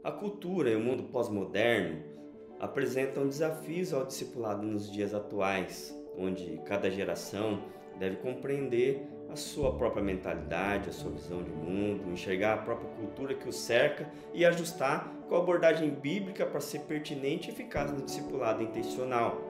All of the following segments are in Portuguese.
A cultura e o mundo pós-moderno apresentam desafios ao discipulado nos dias atuais, onde cada geração deve compreender a sua própria mentalidade, a sua visão de mundo, enxergar a própria cultura que o cerca e ajustar com a abordagem bíblica para ser pertinente e eficaz no discipulado intencional.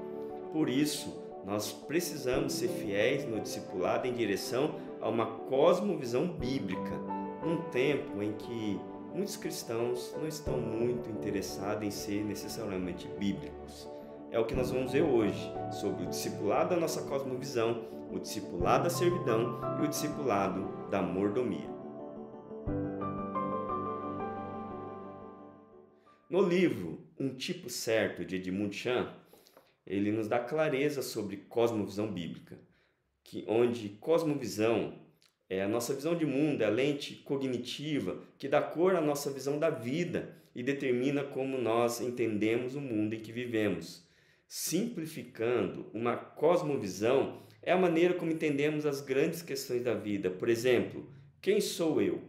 Por isso, nós precisamos ser fiéis no discipulado em direção a uma cosmovisão bíblica, num tempo em que muitos cristãos não estão muito interessados em ser necessariamente bíblicos. É o que nós vamos ver hoje sobre o discipulado da nossa cosmovisão, o discipulado da servidão e o discipulado da mordomia. No livro Um Tipo Certo, de Edmund Chan, ele nos dá clareza sobre cosmovisão bíblica, onde cosmovisão é a nossa visão de mundo, é a lente cognitiva que dá cor à nossa visão da vida e determina como nós entendemos o mundo em que vivemos. Simplificando, uma cosmovisão é a maneira como entendemos as grandes questões da vida. Por exemplo, quem sou eu?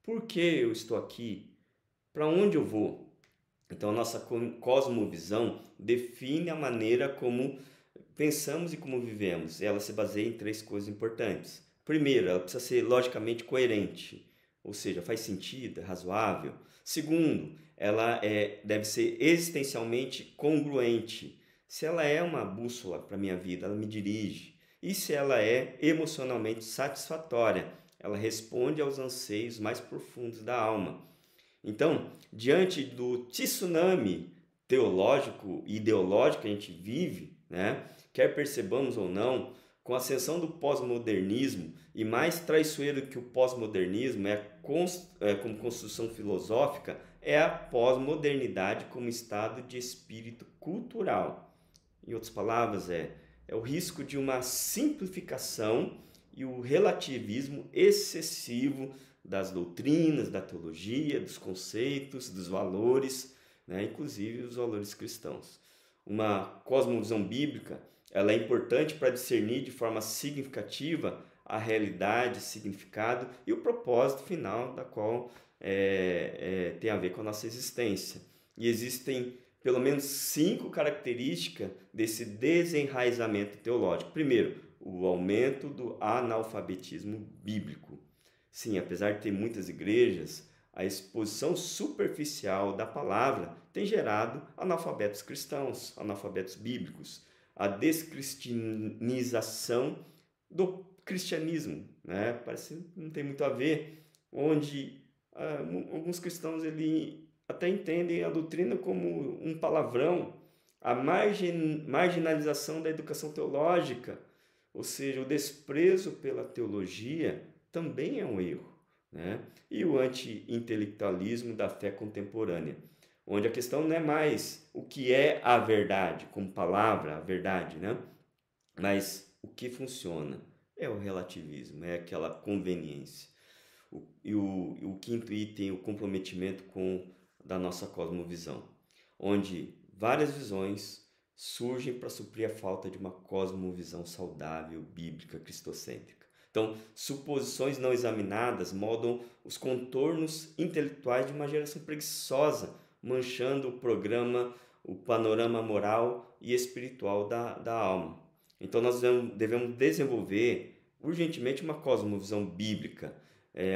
Por que eu estou aqui? Para onde eu vou? Então, a nossa cosmovisão define a maneira como pensamos e como vivemos. Ela se baseia em três coisas importantes. Primeiro, ela precisa ser logicamente coerente, ou seja, faz sentido, é razoável. Segundo, deve ser existencialmente congruente. Se ela é uma bússola para a minha vida, ela me dirige. E se ela é emocionalmente satisfatória, ela responde aos anseios mais profundos da alma. Então, diante do tsunami teológico e ideológico que a gente vive, né, quer percebamos ou não, com a ascensão do pós-modernismo, e mais traiçoeiro que o pós-modernismo como construção filosófica, é a pós-modernidade como estado de espírito cultural. Em outras palavras, é o risco de uma simplificação e o relativismo excessivo das doutrinas, da teologia, dos conceitos, dos valores, né, inclusive os valores cristãos. Uma cosmovisão bíblica, ela é importante para discernir de forma significativa a realidade, significado e o propósito final da qual tem a ver com a nossa existência. E existem pelo menos 5 características desse desenraizamento teológico. Primeiro, o aumento do analfabetismo bíblico. Sim, apesar de ter muitas igrejas, a exposição superficial da palavra tem gerado analfabetos cristãos, analfabetos bíblicos, a descristianização do cristianismo, né? Parece que não tem muito a ver, onde alguns cristãos até entendem a doutrina como um palavrão, a marginalização da educação teológica, ou seja, o desprezo pela teologia também é um erro, né? E o anti-intelectualismo da fé contemporânea, onde a questão não é mais o que é a verdade, como palavra, a verdade, né? Mas o que funciona é o relativismo, é aquela conveniência. O quinto item, o comprometimento da nossa cosmovisão, onde várias visões surgem para suprir a falta de uma cosmovisão saudável, bíblica, cristocêntrica. Então, suposições não examinadas moldam os contornos intelectuais de uma geração preguiçosa, manchando o panorama moral e espiritual da alma. Então, nós devemos desenvolver urgentemente uma cosmovisão bíblica,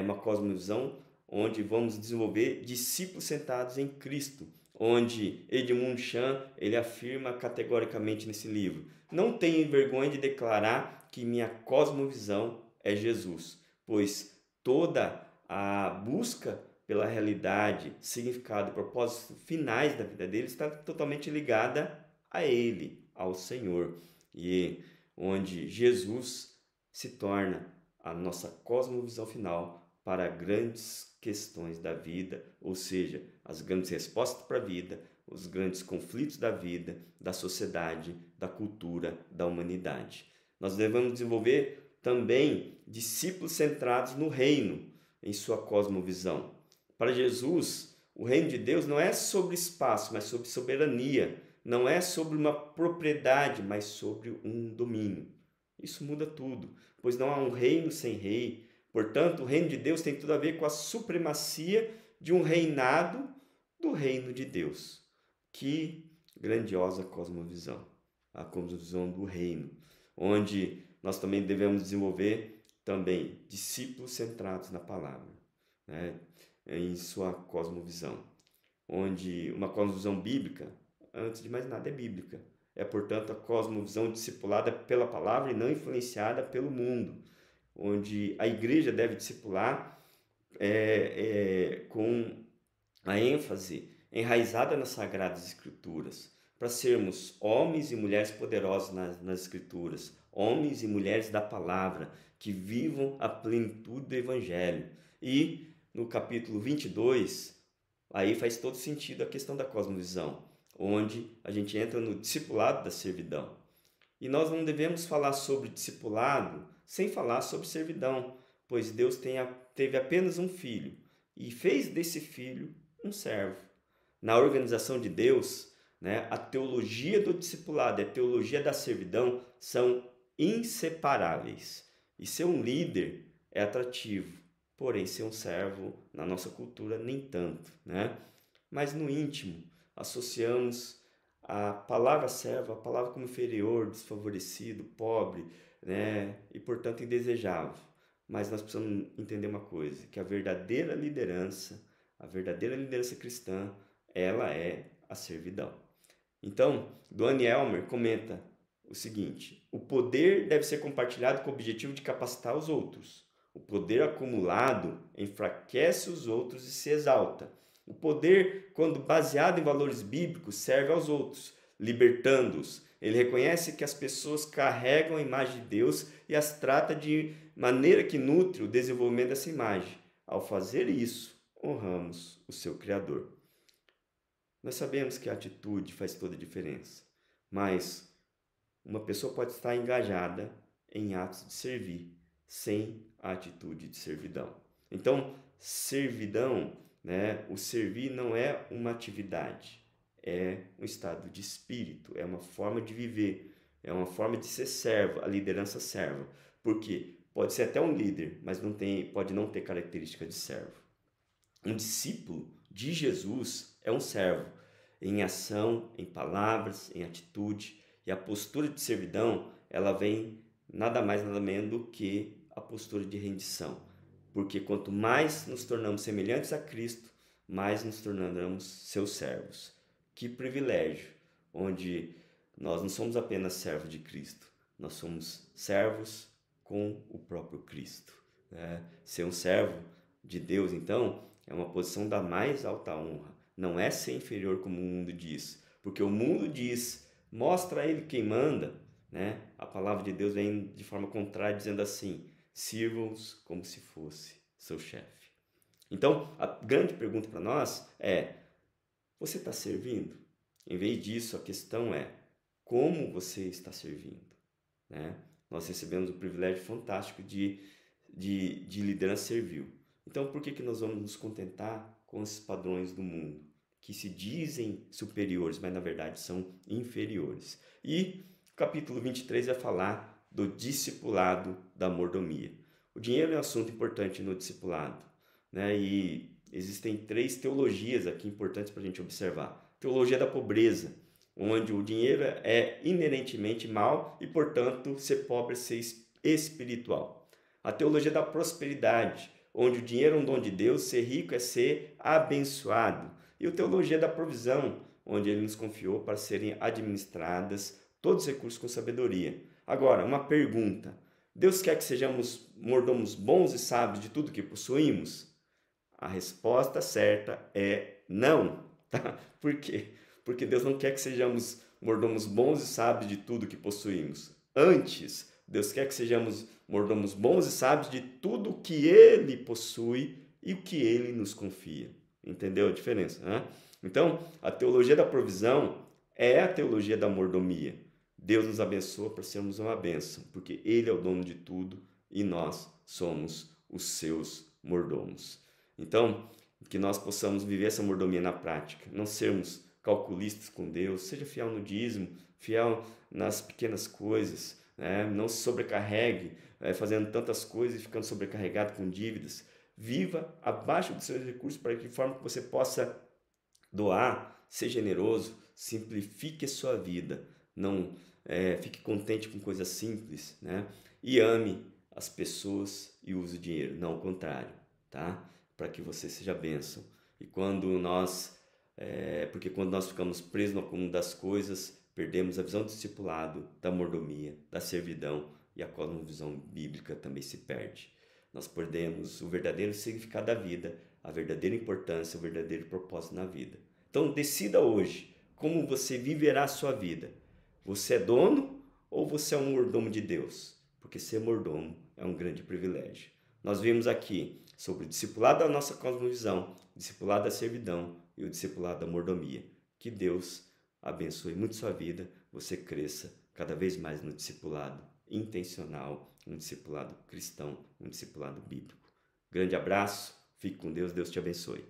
uma cosmovisão onde vamos desenvolver discípulos sentados em Cristo, onde Edmund Chan ele afirma categoricamente nesse livro: não tenho vergonha de declarar que minha cosmovisão é Jesus, pois toda a busca pela realidade, significado e propósito finais da vida dele está totalmente ligada a Ele, ao Senhor, e onde Jesus se torna a nossa cosmovisão final para grandes questões da vida, ou seja, as grandes respostas para a vida, os grandes conflitos da vida, da sociedade, da cultura, da humanidade. Nós devemos desenvolver também discípulos centrados no reino, em sua cosmovisão. Para Jesus, o reino de Deus não é sobre espaço, mas sobre soberania. Não é sobre uma propriedade, mas sobre um domínio. Isso muda tudo, pois não há um reino sem rei. Portanto, o reino de Deus tem tudo a ver com a supremacia de um reinado do reino de Deus. Que grandiosa cosmovisão, a cosmovisão do reino, onde nós também devemos desenvolver também discípulos centrados na palavra, né, em sua cosmovisão, onde uma cosmovisão bíblica, antes de mais nada, é bíblica. É, portanto, a cosmovisão discipulada pela palavra e não influenciada pelo mundo, onde a igreja deve discipular com a ênfase enraizada nas Sagradas Escrituras, para sermos homens e mulheres poderosos nas Escrituras, homens e mulheres da palavra, que vivam a plenitude do Evangelho. E no capítulo 22, aí faz todo sentido a questão da cosmovisão, onde a gente entra no discipulado da servidão. E nós não devemos falar sobre discipulado sem falar sobre servidão, pois Deus teve apenas um filho e fez desse filho um servo. Na organização de Deus, né, a teologia do discipulado e a teologia da servidão são inseparáveis. E ser um líder é atrativo, porém ser um servo, na nossa cultura, nem tanto, né? Mas no íntimo, associamos a palavra servo, a palavra como inferior, desfavorecido, pobre, né? E portanto indesejável. Mas nós precisamos entender uma coisa, que a verdadeira liderança cristã, ela é a servidão. Então, Donnie Elmer comenta o seguinte: o poder deve ser compartilhado com o objetivo de capacitar os outros. O poder acumulado enfraquece os outros e se exalta. O poder, quando baseado em valores bíblicos, serve aos outros, libertando-os. Ele reconhece que as pessoas carregam a imagem de Deus e as trata de maneira que nutre o desenvolvimento dessa imagem. Ao fazer isso, honramos o seu Criador. Nós sabemos que a atitude faz toda a diferença, mas uma pessoa pode estar engajada em atos de servir, sem a atitude de servidão. Então, servidão, né, o servir não é uma atividade, é um estado de espírito, é uma forma de viver, é uma forma de ser servo, a liderança serva. Porque pode ser até um líder, mas pode não ter característica de servo. Um discípulo de Jesus é um servo, em ação, em palavras, em atitude. E a postura de servidão, ela vem nada mais, nada menos do que a postura de rendição. Porque quanto mais nos tornamos semelhantes a Cristo, mais nos tornamos seus servos. Que privilégio, onde nós não somos apenas servos de Cristo, nós somos servos com o próprio Cristo. Né? Ser um servo de Deus, então, é uma posição da mais alta honra. Não é ser inferior como o mundo diz, porque o mundo diz, mostra a ele quem manda, né? A palavra de Deus vem de forma contrária, dizendo assim: sirvam-os como se fosse seu chefe. Então, a grande pergunta para nós é: você está servindo? Em vez disso, a questão é: como você está servindo? Né? Nós recebemos o privilégio fantástico de liderança servil. Então, por que nós vamos nos contentar com esses padrões do mundo, que se dizem superiores, mas na verdade são inferiores? E o capítulo 23 vai falar do discipulado da mordomia. O dinheiro é um assunto importante no discipulado, né? E existem 3 teologias aqui importantes para a gente observar. Teologia da pobreza, onde o dinheiro é inerentemente mal e, portanto, ser pobre é ser espiritual. A teologia da prosperidade, onde o dinheiro é um dom de Deus, ser rico é ser abençoado. E a teologia da provisão, onde ele nos confiou para serem administradas todos os recursos com sabedoria. Agora, uma pergunta: Deus quer que sejamos mordomos bons e sábios de tudo que possuímos? A resposta certa é não. Tá? Por quê? Porque Deus não quer que sejamos mordomos bons e sábios de tudo que possuímos. Antes, Deus quer que sejamos mordomos bons e sábios de tudo que Ele possui e o que Ele nos confia. Entendeu a diferença? Né? Então, a teologia da provisão é a teologia da mordomia. Deus nos abençoa para sermos uma bênção, porque Ele é o dono de tudo e nós somos os seus mordomos. Então, que nós possamos viver essa mordomia na prática, não sermos calculistas com Deus, seja fiel no dízimo, fiel nas pequenas coisas, né? Não se sobrecarregue fazendo tantas coisas e ficando sobrecarregado com dívidas. Viva abaixo dos seus recursos para que forma que você possa doar, ser generoso, simplifique a sua vida, não fique contente com coisas simples, né? E ame as pessoas e use o dinheiro, não o contrário, tá? Para que você seja bênção. E porque quando nós ficamos presos no acúmulo das coisas, perdemos a visão do discipulado, da mordomia, da servidão, e a cosmovisão bíblica também se perde. Nós perdemos o verdadeiro significado da vida, a verdadeira importância, o verdadeiro propósito na vida. Então decida hoje como você viverá a sua vida. Você é dono ou você é um mordomo de Deus? Porque ser mordomo é um grande privilégio. Nós vimos aqui sobre o discipulado da nossa cosmovisão, o discipulado da servidão e o discipulado da mordomia. Que Deus abençoe muito sua vida, você cresça cada vez mais no discipulado intencional, um discipulado cristão, um discipulado bíblico. Grande abraço, fique com Deus, Deus te abençoe.